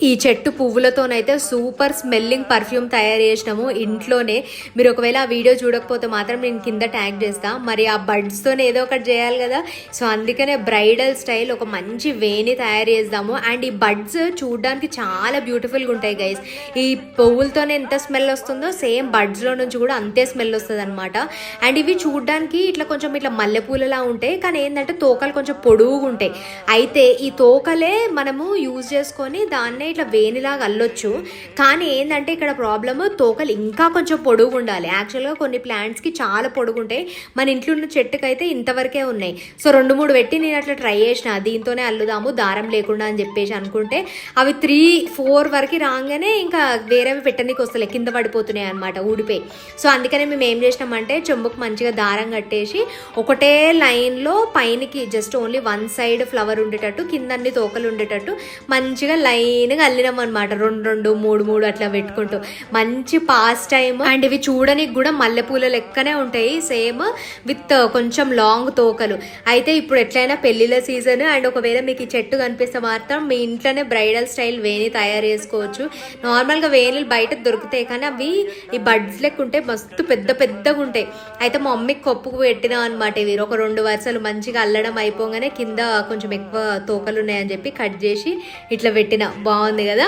ఈ చెట్టు పువ్వులతోనైతే super smelling perfume తయారు చేసినాము ఇంట్లోనే. మీరు ఒకవేళ ఆ వీడియో చూడకపోతే మాత్రం నేను కింద ట్యాగ్ చేస్తా. మరి ఆ బడ్స్తోనే ఏదో ఒకటి చేయాలి కదా, సో అందుకనే బ్రైడల్ స్టైల్ ఒక మంచి వేని తయారు చేద్దాము. అండ్ ఈ బడ్స్ చూడడానికి చాలా బ్యూటిఫుల్గా ఉంటాయి గైస్. ఈ పువ్వులతోనే ఎంత స్మెల్ వస్తుందో సేమ్ బడ్స్లో నుంచి కూడా అంతే స్మెల్ వస్తుంది అనమాట. అండ్ ఇవి చూడడానికి ఇట్లా కొంచెం ఇట్లా మల్లెపూలలా ఉంటాయి, కానీ ఏంటంటే తోకలు కొంచెం పొడుగుగా ఉంటాయి. అయితే ఈ తోకలే మనము యూజ్ చేసుకొని దాన్నే ఇట్లా వేనిలాగా అల్లొచ్చు. కానీ ఏంటంటే ఇక్కడ ప్రాబ్లమ్ తోకలు ఇంకా కొంచెం పొడుగు ఉండాలి. యాక్చువల్గా కొన్ని ప్లాంట్స్కి చాలా పొడుగుంటాయి, మన ఇంట్లో ఉన్న చెట్టుకి అయితే ఇంతవరకే ఉన్నాయి. సో 2-3 పెట్టి నేను అట్లా ట్రై చేసిన, దీంతోనే అల్లుదాము దారం లేకుండా అని చెప్పేసి అనుకుంటే అవి 3-4 వరకు రాగానే ఇంకా వేరేవి పెట్టడానికి వస్తలే, కింద పడిపోతున్నాయి అనమాట, ఊడిపోయి. సో అందుకనే మేము ఏం చేసినామంటే చెంబుకు మంచిగా దారం కట్టేసి ఒకటే లైన్లో పైనకి జస్ట్ ఓన్లీ 1 సైడ్ ఫ్లవర్ ఉండేటట్టు, కింద అన్ని తోకలు ఉండేటట్టు మంచిగా లైన్గా అల్లినాం అనమాట. 2-2, 3-3 అట్లా పెట్టుకుంటూ మంచి పాస్ టైమ్. అండ్ ఇవి చూడడానికి కూడా మల్లెపూల లెక్కనే ఉంటాయి, సేమ్ విత్ కొంచెం లాంగ్ తోకలు. అయితే ఇప్పుడు ఎట్లయినా పెళ్లిళ్ళ సీజన్, అండ్ ఒకవేళ మీకు ఈ చెట్టు కనిపిస్తే మాత్రం మీ ఇంట్లోనే బ్రైడల్ స్టైల్ వేని తయారు చేసుకోవచ్చు. నార్మల్గా వేణులు బయట దొరుకుతాయి, కానీ అవి ఈ బడ్స్ లెక్క ఉంటాయి, మస్తు పెద్ద పెద్దగా ఉంటాయి. అయితే మా మమ్మీకి కొప్పుకు పెట్టినా అనమాట. ఇవి ఒక 2 వరుసలు మంచిగా అల్లడం అయిపోగానే కింద కొంచెం ఎక్కువ తోకలు ఉన్నాయని చెప్పి కట్ చేసి ఇట్లా పెట్టిన. బాగుంది కదా.